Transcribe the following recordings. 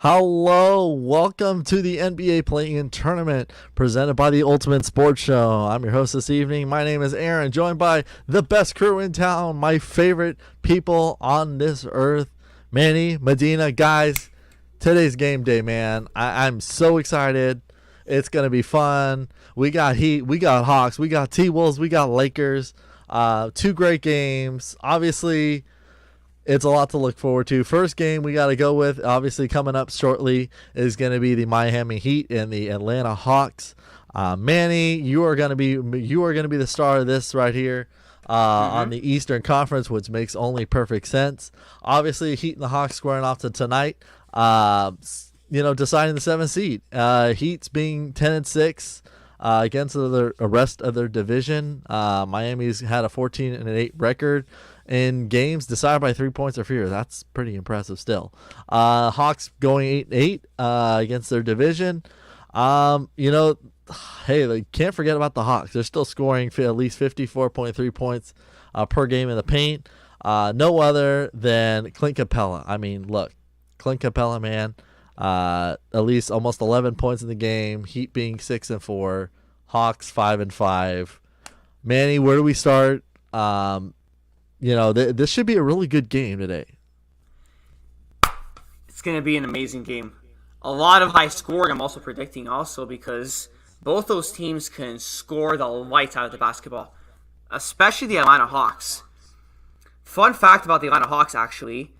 Hello, welcome to the NBA Play-In Tournament presented by the Ultimate Sports Show. I'm your host this evening. My name is Aaron, joined by the best crew in town, my favorite people on this earth, Manny, Medina. Guys, today's game day, man. I'm so excited. It's going to be fun. We got Heat, we got Hawks, we got T-Wolves, we got Lakers. Two great games. Obviously, it's a lot to look forward to. First game we got to go with, obviously coming up shortly, is going to be the Miami Heat and the Atlanta Hawks. Manny, you are going to be the star of this right here on the Eastern Conference, which makes only perfect sense. Obviously, Heat and the Hawks squaring off to tonight. Deciding the 7th seed. Heat's being 10-6 against the rest of their division. Miami's had a 14-8 record in games decided by 3 points or fewer. That's pretty impressive still. Hawks going 8-8 against their division. Hey, they can't forget about the Hawks. They're still scoring at least 54.3 points per game in the paint. No other than Clint Capella. I mean, look, Clint Capella, man, at least almost 11 points in the game. Heat being 6-4, Hawks 5-5. Manny, where do we start? This should be a really good game today. It's going to be an amazing game. A lot of high scoring, I'm also predicting also, because both those teams can score the lights out of the basketball, especially the Atlanta Hawks. Fun fact about the Atlanta Hawks, actually,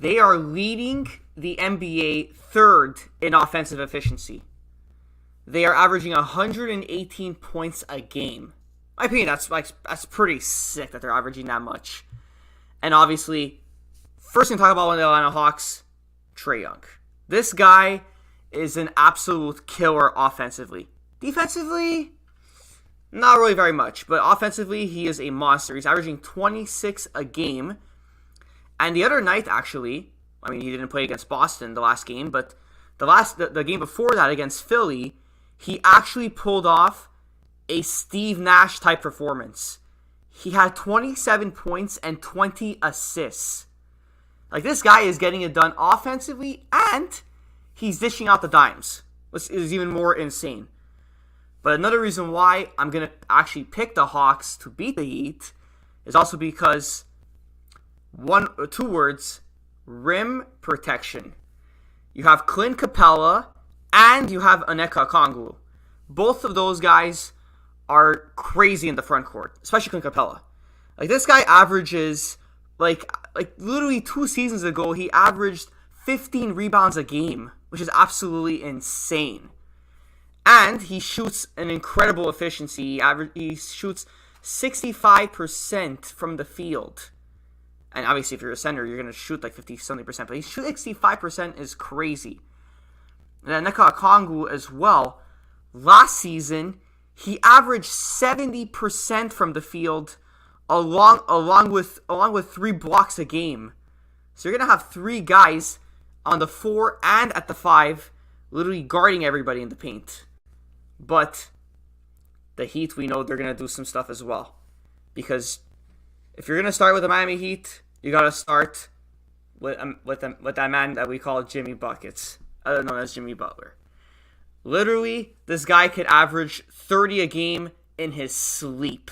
they are leading the NBA third in offensive efficiency. They are averaging 118 points a game. In my opinion, that's pretty sick that they're averaging that much. And obviously, first thing to talk about one of the Atlanta Hawks, Trae Young. This guy is an absolute killer offensively. Defensively, not really very much, but offensively, he is a monster. He's averaging 26 a game. And the other night, actually, I mean, he didn't play against Boston the last game, but the game before that against Philly, he actually pulled off a Steve Nash type performance. He had 27 points and 20 assists. Like, this guy is getting it done offensively, and he's dishing out the dimes, which is even more insane. But another reason why I'm going to actually pick the Hawks to beat the Heat is also because two words, rim protection. You have Clint Capella and you have Onyeka Okongwu. Both of those guys are crazy in the front court, especially Clint Capella. Like, this guy averages, like literally 2 seasons ago, he averaged 15 rebounds a game, which is absolutely insane. And he shoots an incredible efficiency. He shoots 65% from the field. And obviously, if you're a center, you're going to shoot like 50-something%. But he shoots 65% is crazy. And Onyeka Okongwu as well. Last season, he averaged 70% from the field, along with 3 blocks a game. So you're gonna have 3 guys on the 4 and at the 5, literally guarding everybody in the paint. But the Heat, we know they're gonna do some stuff as well, because if you're gonna start with the Miami Heat, you gotta start with that man that we call Jimmy Buckets, known as Jimmy Butler. Literally, this guy could average 30 a game in his sleep.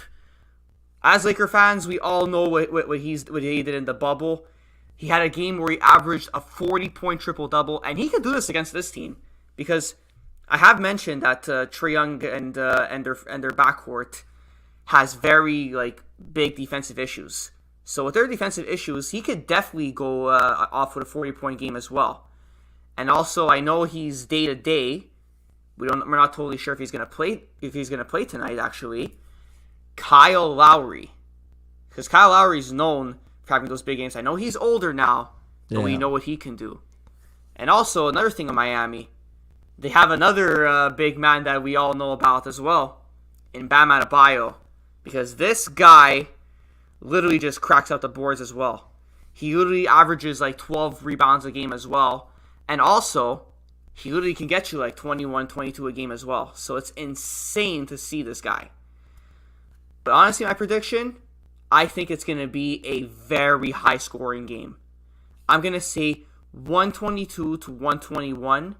As Laker fans, we all know what he did in the bubble. He had a game where he averaged a 40-point triple-double, and he could do this against this team, because I have mentioned that Trae Young and their backcourt has very big defensive issues. So with their defensive issues, he could definitely go off with a 40-point game as well. And also, I know he's day-to-day. We're not totally sure if he's gonna play tonight. Actually, Kyle Lowry, because Kyle Lowry is known for having those big games. I know he's older now, but we know what he can do. And also, another thing in Miami, they have another big man that we all know about as well, in Bam Adebayo, because this guy literally just cracks out the boards as well. He literally averages 12 rebounds a game as well, and also he literally can get you 21, 22 a game as well. So it's insane to see this guy. But honestly, my prediction, I think it's going to be a very high-scoring game. I'm going to say 122 to 121.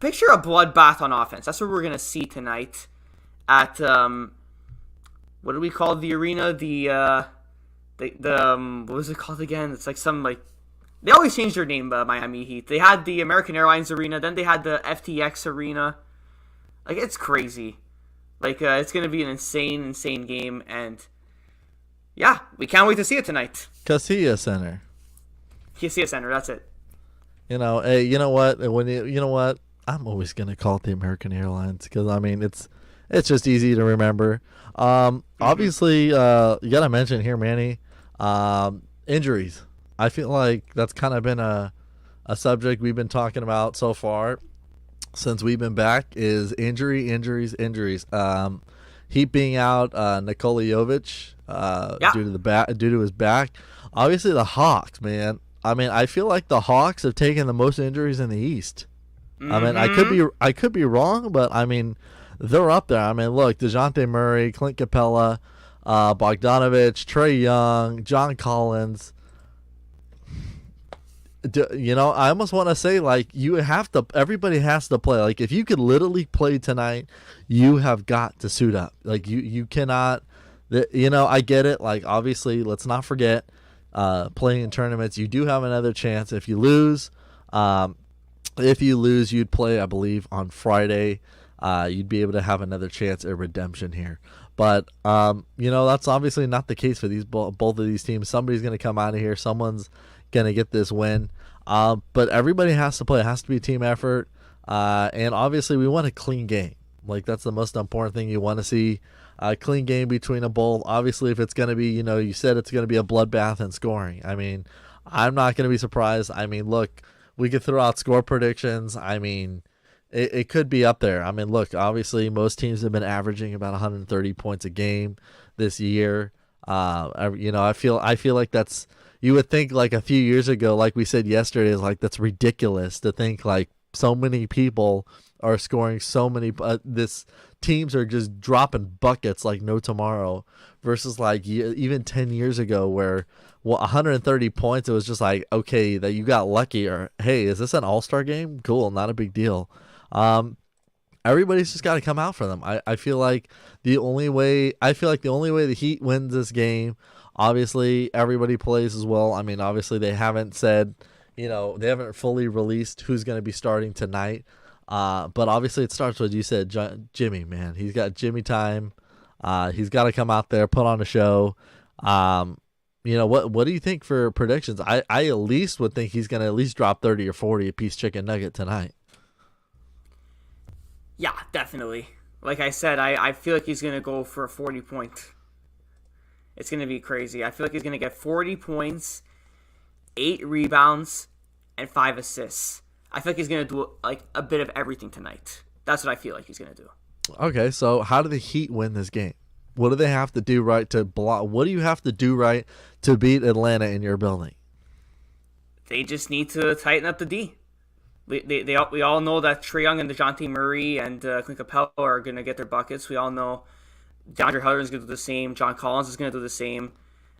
Picture a bloodbath on offense. That's what we're gonna see tonight at what do we call the arena? What was it called again? It's like some like they always change their name. Miami Heat. They had the American Airlines Arena, then they had the FTX Arena. Like it's crazy. Like it's gonna be an insane game, and yeah, we can't wait to see it tonight. Casilla Center. Casilla Center. That's it. Hey, you know what? You know what? I'm always gonna call it the American Airlines because I mean it's just easy to remember. Obviously, you gotta mention here, Manny, injuries. I feel like that's kind of been a subject we've been talking about so far since we've been back is injuries. Heat being out, Nikola Jovic, due to his back. Obviously, the Hawks, man. I mean, I feel like the Hawks have taken the most injuries in the East. I mean, I could be wrong, but I mean, they're up there. I mean, look, DeJounte Murray, Clint Capella, Bogdanovich, Trae Young, John Collins. I almost want to say like everybody has to play. Like if you could literally play tonight, you have got to suit up. Like you cannot. I get it. Like obviously, let's not forget, playing in tournaments, you do have another chance if you lose. If you lose, you'd play, I believe, on Friday. You'd be able to have another chance at redemption here. But, that's obviously not the case for both of these teams. Somebody's going to come out of here. Someone's going to get this win. But everybody has to play. It has to be a team effort. And obviously, we want a clean game. Like, that's the most important thing you want to see. A clean game between them both. Obviously, if it's going to be, you said it's going to be a bloodbath in scoring. I mean, I'm not going to be surprised. I mean, look, we could throw out score predictions. I mean, it could be up there. I mean, look, obviously most teams have been averaging about 130 points a game this year. I feel like that's, you would think like a few years ago, like we said yesterday, is like that's ridiculous to think like so many people are scoring so many. This teams are just dropping buckets like no tomorrow. Versus like even 10 years ago where 130 points, it was just like, okay, that you got lucky, or hey, is this an all-star game? Cool, not a big deal. Everybody's just got to come out for them. I feel like the only way the Heat wins this game, obviously everybody plays as well. I mean, obviously they haven't said, they haven't fully released who's going to be starting tonight. But obviously it starts with, you said, Jimmy, man. He's got Jimmy time. He's got to come out there, put on a show. What do you think for predictions? I at least would think he's going to at least drop 30 or 40 a piece chicken nugget tonight. Yeah, definitely. Like I said, I feel like he's going to go for a 40 point. It's going to be crazy. I feel like he's going to get 40 points, 8 rebounds, and 5 assists. I feel like he's going to do like a bit of everything tonight. That's what I feel like he's going to do. Okay, so how do the Heat win this game? What do they have to do right to block? What do you have to do right to beat Atlanta in your building? They just need to tighten up the D. We all know that Trae Young and DeJounte Murray and Clint Capella are going to get their buckets. We all know DeAndre Hunter is going to do the same. John Collins is going to do the same.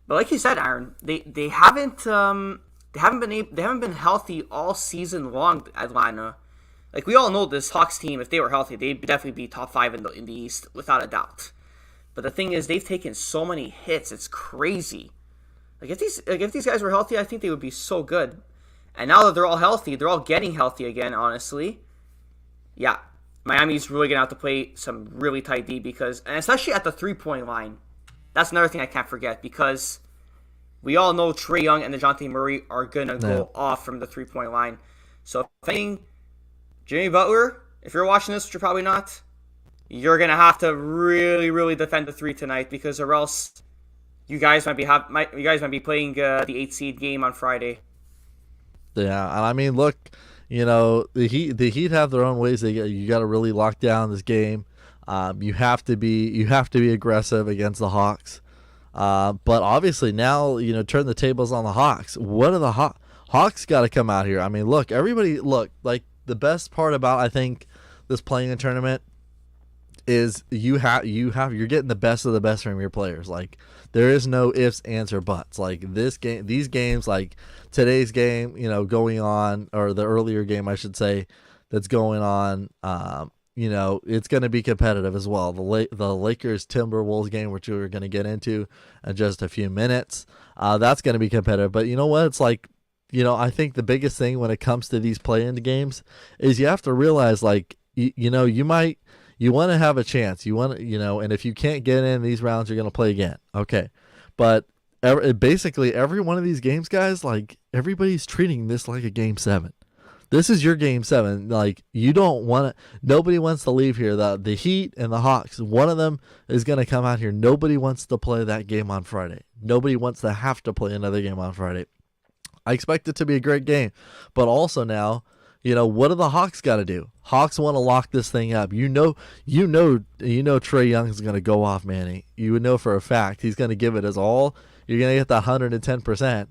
But like you said, Aaron, they haven't been healthy all season long. Atlanta, like we all know, this Hawks team, if they were healthy, they'd definitely be top 5 in the East without a doubt. But the thing is, they've taken so many hits. It's crazy. Like if these guys were healthy, I think they would be so good. And now that they're all healthy, they're all getting healthy again, honestly. Yeah, Miami's really going to have to play some really tight D and especially at the 3-point line. That's another thing I can't forget because we all know Trae Young and DeJounte Murray are going to go off from the 3-point line. So if anything, Jimmy Butler, if you're watching this, which you're probably not, you're going to have to really, really defend the 3 tonight because or else you guys might be playing the 8 seed game on Friday. Yeah, and I mean, look, the Heat have their own ways. You got to really lock down this game. You have to be aggressive against the Hawks. But obviously now, turn the tables on the Hawks. What are the Hawks got to come out here? I mean, like the best part about I think this playing in tournament is you're getting the best of the best from your players. Like there is no ifs, ands, or buts. Like these games, like today's game, going on, or the earlier game, I should say, that's going on. It's going to be competitive as well. The Lakers Timberwolves game, which we're going to get into in just a few minutes, that's going to be competitive. But you know what? It's like, I think the biggest thing when it comes to these play-in games is you have to realize, like, you want to have a chance. You want to, and if you can't get in these rounds, you're going to play again. Okay. But basically every one of these games, guys, like everybody's treating this like a game 7. This is your game 7. Like nobody wants to leave here. The Heat and the Hawks, one of them is going to come out here. Nobody wants to play that game on Friday. Nobody wants to have to play another game on Friday. I expect it to be a great game, but also now, what do the Hawks got to do? Hawks want to lock this thing up. Trae Young is going to go off, Manny. You would know for a fact he's going to give it his all. You're going to get the 110%.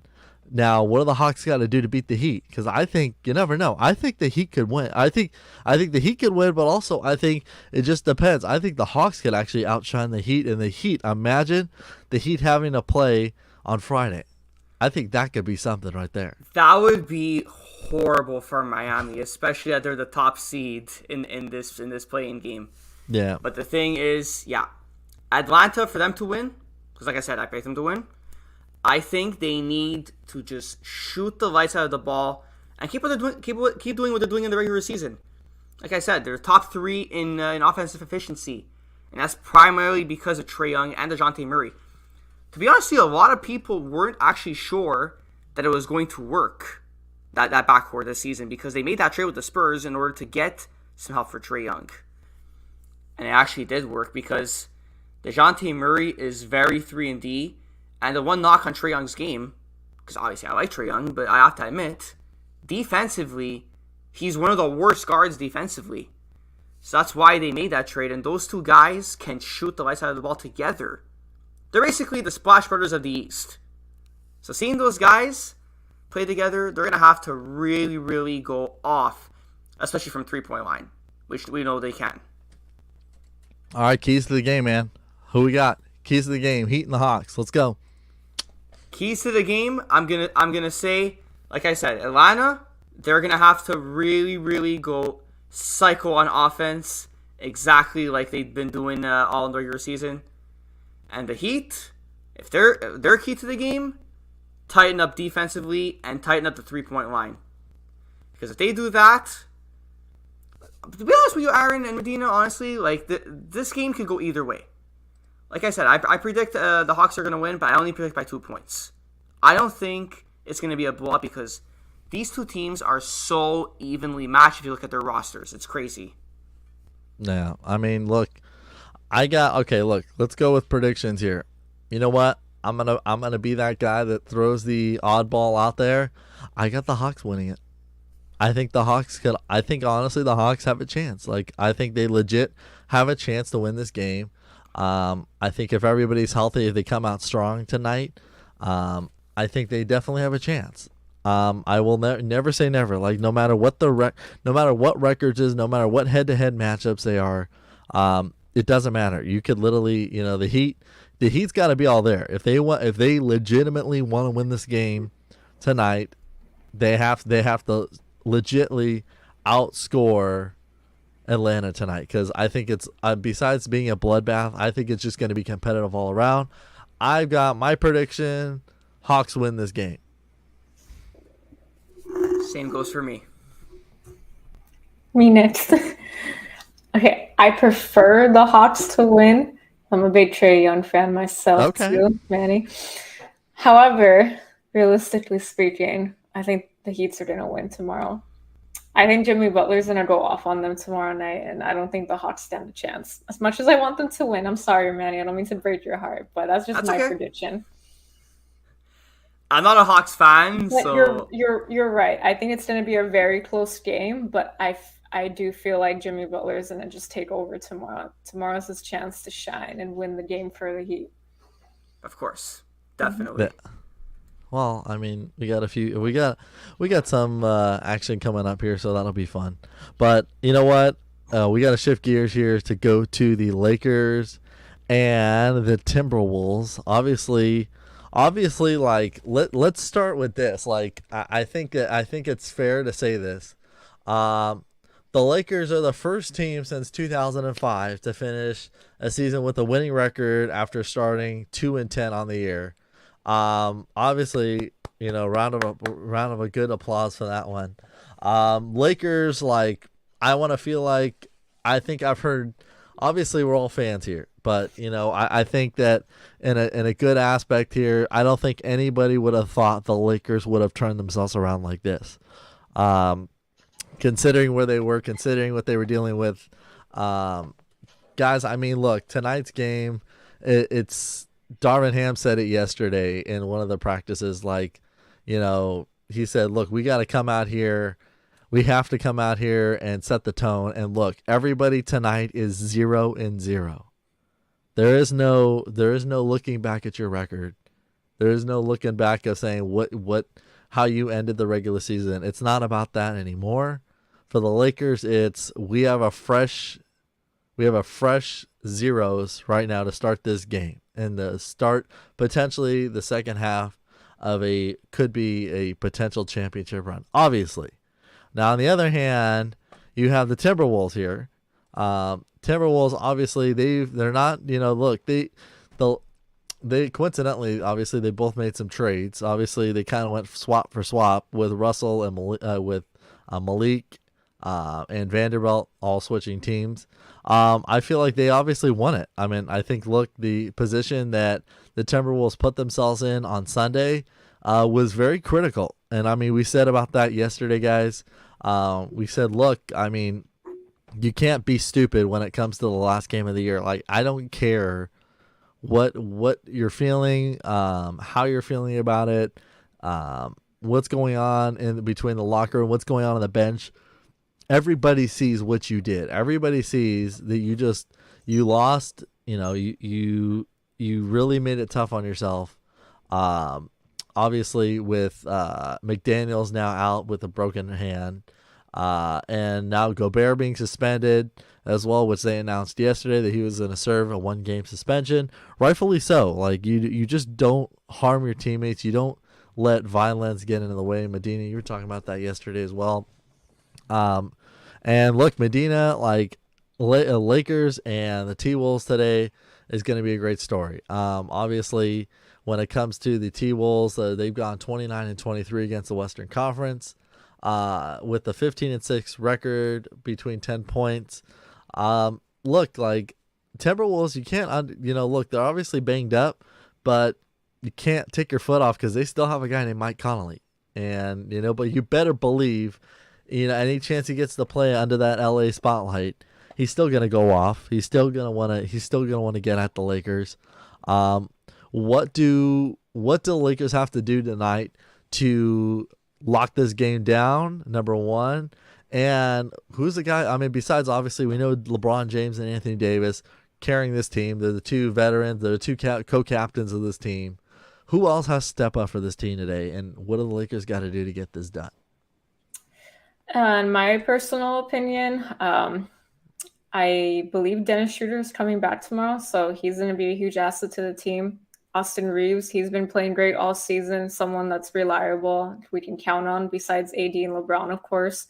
Now, what do the Hawks got to do to beat the Heat? Because I think you never know. I think the Heat could win. I think the Heat could win, but also I think it just depends. I think the Hawks could actually outshine the Heat. And the Heat, imagine the Heat having to play on Friday. I think that could be something right there. That would be horrible for Miami, especially that they're the top seed in this play-in game. Yeah. But the thing is, Atlanta, for them to win, because like I said, I picked them to win. I think they need to just shoot the lights out of the ball and keep doing what they're doing in the regular season. Like I said, they're top 3 in offensive efficiency, and that's primarily because of Trae Young and DeJounte Murray. To be honest, a lot of people weren't actually sure that it was going to work, that backcourt this season, because they made that trade with the Spurs in order to get some help for Trae Young. And it actually did work because DeJounte Murray is very 3-and-D, and the one knock on Trae Young's game, because obviously I like Trae Young, but I have to admit, defensively, he's one of the worst guards defensively. So that's why they made that trade, and those two guys can shoot the lights out of the ball together. They're basically the Splash Brothers of the East. So seeing those guys play together, they're going to have to really, really go off, especially from three-point line, which we know they can. All right, keys to the game, man. Who we got? Keys to the game, Heat and the Hawks. Let's go. Keys to the game, I'm gonna say, like I said, Atlanta, they're going to have to really, really go psycho on offense, exactly like they've been doing all in the regular season. And the Heat, if they're key to the game, tighten up defensively and tighten up the three-point line. Because if they do that, to be honest with you, Aaron and Medina, honestly, like this game could go either way. Like I said, I predict the Hawks are going to win, but I only predict by 2 points. I don't think it's going to be a blowout because these two teams are so evenly matched if you look at their rosters. It's crazy. Yeah, I mean, look, let's go with predictions here. You know what? I'm gonna be that guy that throws the oddball out there. I got the Hawks winning it. I think honestly the Hawks have a chance. Like I think they legit have a chance to win this game. I think if everybody's healthy, if they come out strong tonight, I think they definitely have a chance. I will never say never. Like no matter what no matter what records is, no matter what head-to-head matchups they are, it doesn't matter. You could literally, the Heat's got to be all there. If they legitimately want to win this game tonight, they have to legitly outscore Atlanta tonight, because I think it's besides being a bloodbath, I think it's just going to be competitive all around. I've got my prediction: Hawks win this game. Same goes for me. Me next. Okay, I prefer the Hawks to win. I'm a big Trae Young fan myself too, Manny. However, realistically speaking, I think the Heats are going to win tomorrow. I think Jimmy Butler's going to go off on them tomorrow night, and I don't think the Hawks stand a chance. As much as I want them to win, I'm sorry, Manny. I don't mean to break your heart, but that's my prediction. I'm not a Hawks fan, but so you're right. I think it's going to be a very close game, but I do feel like Jimmy Butler is going to just take over tomorrow. Tomorrow's his chance to shine and win the game for the Heat. Of course, definitely. Well, I mean, we got some action coming up here, so that'll be fun. But you know what? we got to shift gears here to go to the Lakers and the Timberwolves. Obviously, like let's start with this. Like I think it's fair to say this. Um, the Lakers are the first team since 2005 to finish a season with a winning record after starting 2-10 on the year. Obviously, round of a good applause for that one. Lakers, like I want to feel like I think I've heard. Obviously, we're all fans here, but I think that in a good aspect here, I don't think anybody would have thought the Lakers would have turned themselves around like this. Considering where they were, considering what they were dealing with, guys. I mean, look, tonight's game. It's Darvin Ham said it yesterday in one of the practices. Like, he said, "Look, we got to come out here. We have to come out here and set the tone. And look, everybody tonight is 0-0. There is no looking back at your record. There is no looking back of saying how you ended the regular season. It's not about that anymore. For the Lakers, it's we have a fresh zeros right now to start this game and to start potentially the second half of could be a potential championship run. Obviously." Now, on the other hand, you have the Timberwolves here. Timberwolves, obviously, they're not, look, they coincidentally, obviously, they both made some trades. Obviously, they kind of went swap for swap with Russell and Malik and Vanderbilt all switching teams. I feel like they obviously won it. I mean, I think, look, the position that the Timberwolves put themselves in on Sunday was very critical. And, I mean, we said about that yesterday, guys. We said, look, I mean, you can't be stupid when it comes to the last game of the year. Like, I don't care what you're feeling, how you're feeling about it, what's going on in between the locker room, what's going on the bench. Everybody sees what you did. Everybody sees that you lost. You really made it tough on yourself. Obviously, with McDaniels now out with a broken hand, and now Gobert being suspended as well, which they announced yesterday that he was going to serve a 1-game suspension. Rightfully so. Like you just don't harm your teammates. You don't let violence get into the way. Medina, you were talking about that yesterday as well. And look, Medina, like Lakers and the T-Wolves today is going to be a great story. Obviously, when it comes to the T-Wolves, they've gone 29-23 against the Western Conference, with a 15-6 record between 10 points. Look, like Timberwolves, you can't, look, they're obviously banged up, but you can't take your foot off because they still have a guy named Mike Conley, and but you better believe, any chance he gets to play under that LA spotlight, he's still gonna go off. He's still gonna want to get at the Lakers. What do the Lakers have to do tonight to lock this game down? Number one, and who's the guy? I mean, besides obviously we know LeBron James and Anthony Davis carrying this team. They're the two veterans. They're the two co-captains of this team. Who else has to step up for this team today? And what do the Lakers got to do to get this done? In my personal opinion, I believe Dennis Schroeder is coming back tomorrow, so he's going to be a huge asset to the team. Austin Reeves, he's been playing great all season, someone that's reliable, we can count on, besides AD and LeBron, of course.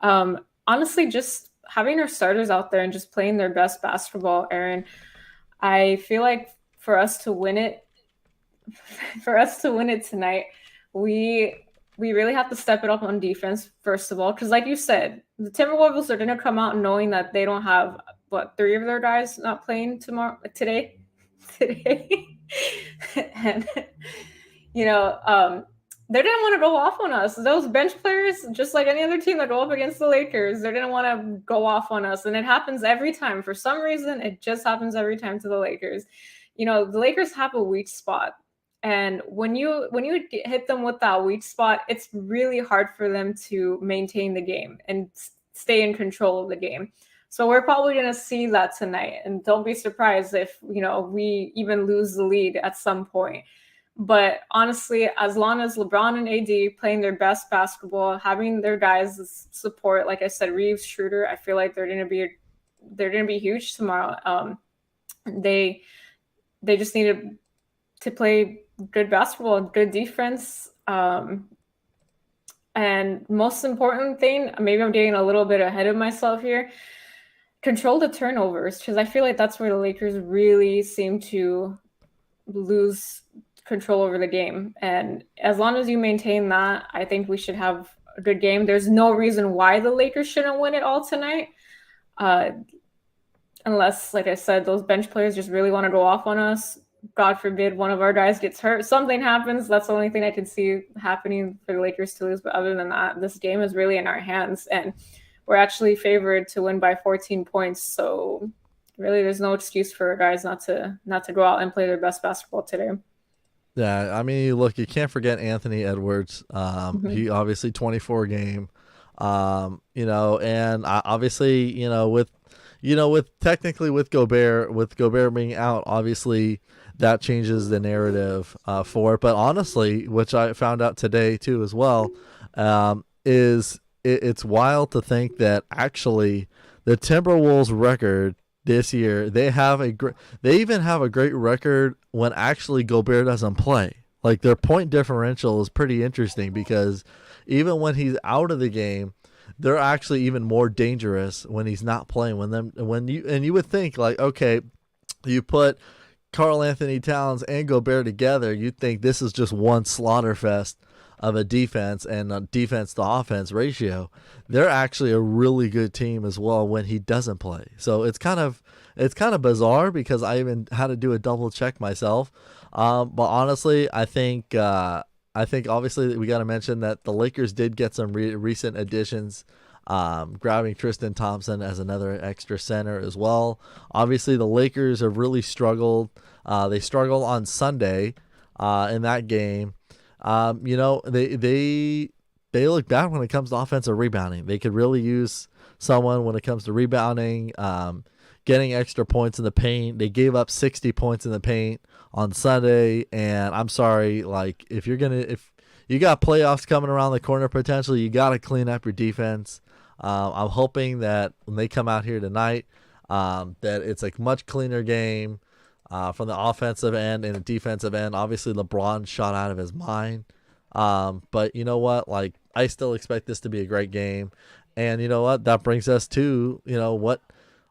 Honestly, just having our starters out there and just playing their best basketball, Aaron, I feel like for us to win it tonight, we really have to step it up on defense, first of all, because like you said, the Timberwolves are going to come out knowing that they don't have, 3 of their guys not playing today. And, they didn't want to go off on us. Those bench players, just like any other team that go up against the Lakers, they didn't want to go off on us. And it happens every time. For some reason, it just happens every time to the Lakers. The Lakers have a weak spot. And when you hit them with that weak spot, it's really hard for them to maintain the game and stay in control of the game. So we're probably going to see that tonight. And don't be surprised if, we even lose the lead at some point. But honestly, as long as LeBron and AD playing their best basketball, having their guys support, like I said, Reeves, Schroeder, I feel like they're gonna be huge tomorrow. They just need to play good basketball, good defense. And most important thing, maybe I'm getting a little bit ahead of myself here, control the turnovers, because I feel like that's where the Lakers really seem to lose control over the game. And as long as you maintain that, I think we should have a good game. There's no reason why the Lakers shouldn't win it all tonight. Unless, like I said, those bench players just really want to go off on us. God forbid one of our guys gets hurt. Something happens. That's the only thing I can see happening for the Lakers to lose. But other than that, this game is really in our hands. And we're actually favored to win by 14 points. So really, there's no excuse for guys not to go out and play their best basketball today. Yeah, I mean, look, you can't forget Anthony Edwards. He obviously 24 game. And obviously, with technically with Gobert being out, obviously that changes the narrative for it. But honestly, which I found out today too as well, is it's wild to think that actually the Timberwolves record this year, they even have a great record when actually Gobert doesn't play. Like their point differential is pretty interesting because even when he's out of the game, they're actually even more dangerous when he's not playing. You would think like, okay, you put Karl Anthony Towns and Gobert together, you'd think this is just one slaughter fest of a defense and a defense to offense ratio. They're actually a really good team as well when he doesn't play. So it's kind of bizarre because I even had to do a double check myself. But honestly, I think obviously we got to mention that the Lakers did get some recent additions, grabbing Tristan Thompson as another extra center as well. Obviously, the Lakers have really struggled. They struggled on Sunday in that game. They look bad when it comes to offensive rebounding. They could really use someone when it comes to rebounding, getting extra points in the paint. They gave up 60 points in the paint on Sunday, and I'm sorry, like if you got playoffs coming around the corner potentially, you got to clean up your defense. I'm hoping that when they come out here tonight, that it's a much cleaner game from the offensive end and the defensive end. Obviously, LeBron shot out of his mind. But you know what? Like, I still expect this to be a great game. And you know what? That brings us to, what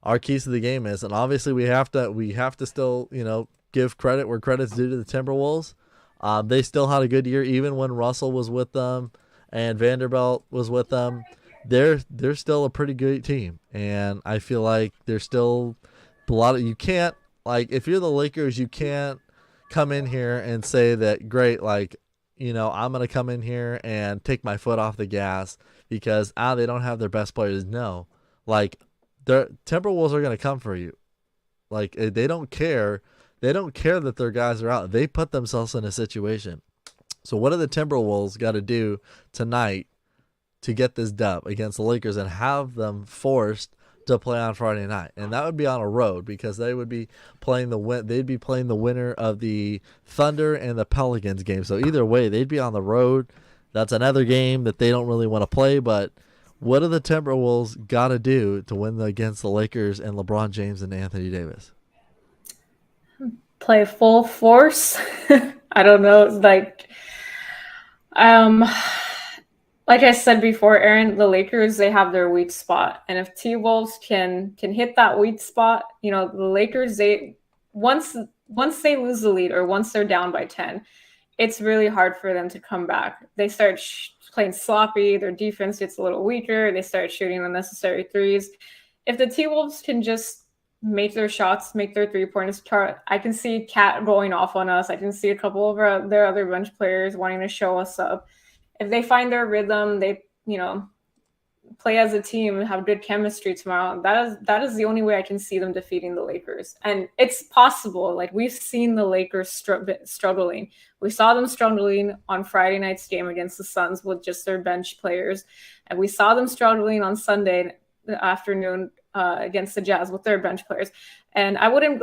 our keys to the game is. And obviously we have to still, give credit where credit's due to the Timberwolves. They still had a good year even when Russell was with them and Vanderbilt was with them. They're still a pretty good team. And I feel like there's still a lot of, you can't, like, if you're the Lakers, you can't come in here and say that, great, like, I'm going to come in here and take my foot off the gas because, they don't have their best players. No. Like, the Timberwolves are going to come for you. Like, they don't care. They don't care that their guys are out. They put themselves in a situation. So what do the Timberwolves got to do tonight to get this dub against the Lakers and have them forced to play on Friday night? And that would be on a road because they would be playing they'd be playing the winner of the Thunder and the Pelicans game. So either way, they'd be on the road. That's another game that they don't really want to play, but what do the Timberwolves got to do to win against the Lakers and LeBron James and Anthony Davis? Play full force. I don't know, like I said before, Aaron, the Lakers, they have their weak spot. And if T-Wolves can hit that weak spot, the Lakers, once they lose the lead or once they're down by 10, it's really hard for them to come back. They start playing sloppy. Their defense gets a little weaker. They start shooting unnecessary threes. If the T-Wolves can just make their shots, make their three-pointers, I can see Cat going off on us. I can see a couple of their other bench players wanting to show us up. If they find their rhythm, they, play as a team and have good chemistry tomorrow, that is the only way I can see them defeating the Lakers. And it's possible. Like, we've seen the Lakers struggling. We saw them struggling on Friday night's game against the Suns with just their bench players. And we saw them struggling on Sunday afternoon against the Jazz with their bench players. And I wouldn't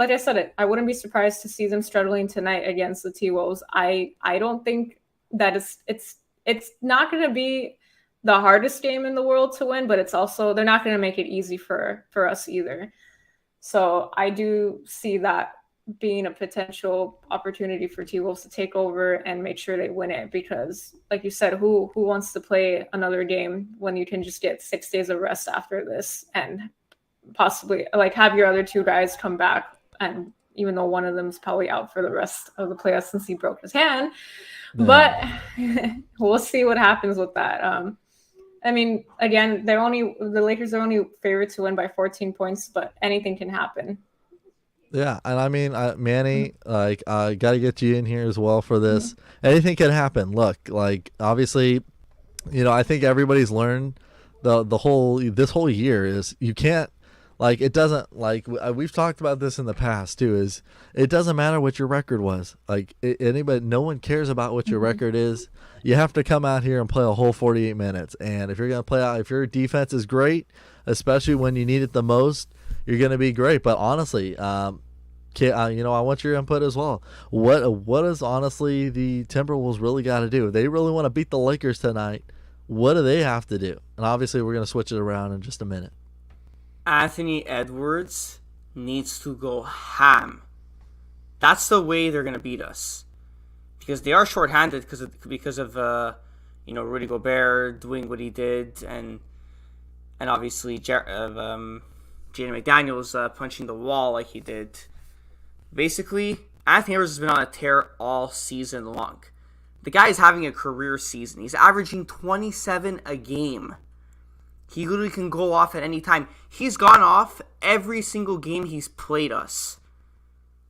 be surprised to see them struggling tonight against the T-Wolves. I don't think that it's not going to be the hardest game in the world to win, but it's also, they're not going to make it easy for us either. So I do see that being a potential opportunity for T-Wolves to take over and make sure they win it, because like you said, who wants to play another game when you can just get 6 days of rest after this and possibly like have your other two guys come back, and even though one of them is probably out for the rest of the playoffs since he broke his hand. Yeah. But we'll see what happens with that. I mean, again, the Lakers are only favored to win by 14 points, but anything can happen. Yeah, and I mean, Manny, got to get you in here as well for this. Mm-hmm. Anything can happen. Look, like, obviously, I think everybody's learned this whole year is you can't, like, it doesn't, like, we've talked about this in the past too, is it doesn't matter what your record was. Like, no one cares about what your record is. You have to come out here and play a whole 48 minutes. And if you're going to play out, if your defense is great, especially when you need it the most, you're going to be great. But honestly, I want your input as well. What does honestly the Timberwolves really got to do? If they really want to beat the Lakers tonight, what do they have to do? And obviously, we're going to switch it around in just a minute. Anthony Edwards needs to go ham. That's the way they're going to beat us, because they are shorthanded because of Rudy Gobert doing what he did, and obviously Jaden McDaniels punching the wall like he did. Basically, Anthony Edwards has been on a tear all season long. The guy is having a career season. He's averaging 27 a game. He literally can go off at any time. He's gone off every single game he's played us.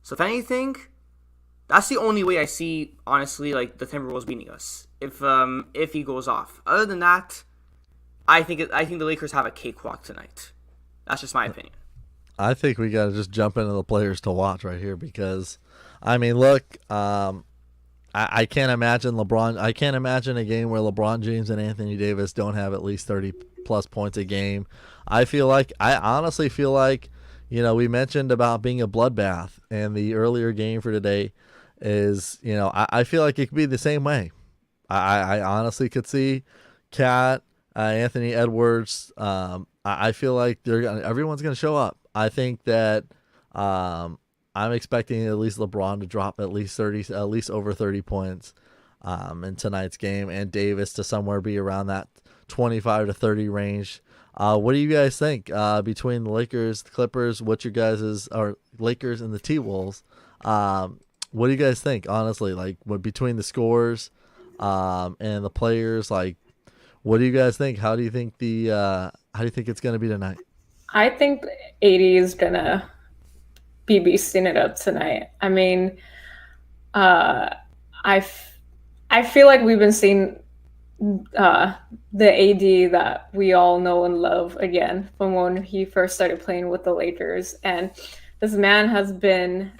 So if anything, that's the only way I see, honestly, like, the Timberwolves beating us. If he goes off. Other than that, I think the Lakers have a cakewalk tonight. That's just my opinion. I think we got to just jump into the players to watch right here, because, I mean, look, I can't imagine I can't imagine a game where LeBron James and Anthony Davis don't have at least 30-plus points a game. I honestly feel like, we mentioned about being a bloodbath, and the earlier game for today is, I feel like it could be the same way. I honestly could see Cat, Anthony Edwards. I feel like everyone's going to show up. I think that I'm expecting at least LeBron to drop at least over 30 points in tonight's game, and Davis to somewhere be around that 25 to 30 range. What do you guys think between the Lakers, the Clippers? What's your guys's, or Lakers and the T-Wolves? What do you guys think, honestly? Like, between the scores and the players, like, what do you guys think? How do you think it's going to be tonight? I think AD is going to be beasting it up tonight. I mean, I feel like we've been seeing the AD that we all know and love again from when he first started playing with the Lakers. And this man has been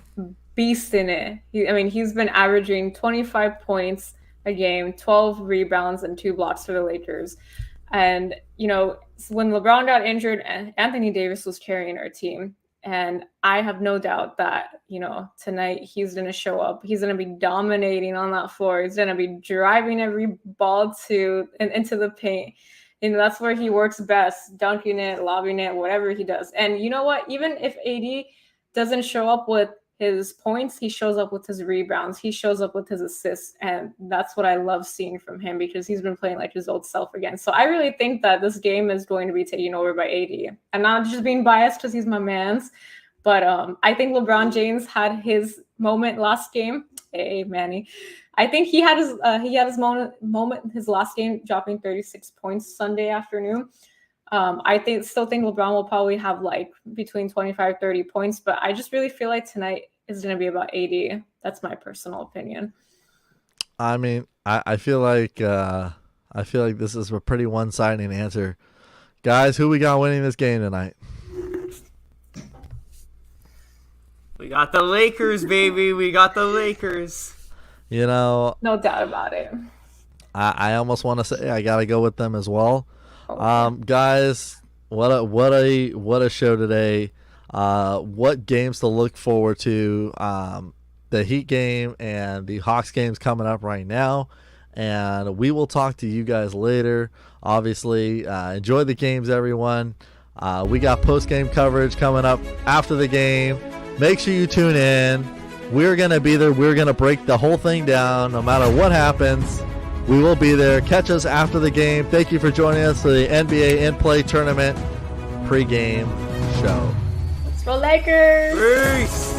beasting it. He's been averaging 25 points a game, 12 rebounds, and 2 blocks for the Lakers. And, when LeBron got injured, Anthony Davis was carrying our team. And I have no doubt that, tonight he's going to show up. He's going to be dominating on that floor. He's going to be driving every ball into the paint. That's where he works best, dunking it, lobbing it, whatever he does. And you know what? Even if AD doesn't show up with his points, he shows up with his rebounds. He shows up with his assists. And that's what I love seeing from him, because he's been playing like his old self again. So I really think that this game is going to be taken over by AD. I'm not just being biased because he's my man's, but I think LeBron James had his moment last game. Hey, Manny. I think he had his moment his last game, dropping 36 points Sunday afternoon. I still think LeBron will probably have like between 25, 30 points, but I just really feel like tonight is going to be about AD. That's my personal opinion. I mean, I feel like this is a pretty one-sided answer. Guys, who we got winning this game tonight? We got the Lakers, baby. We got the Lakers. No doubt about it. I almost want to say I got to go with them as well. Okay. Guys, What a show today. What games to look forward to. The Heat game and the Hawks games coming up right now. And we will talk to you guys later. Obviously, enjoy the games, everyone. We got post-game coverage coming up after the game. Make sure you tune in. We're going to be there. We're going to break the whole thing down no matter what happens. We will be there. Catch us after the game. Thank you for joining us for the NBA In-Play Tournament pregame show. Let's go Lakers! Peace!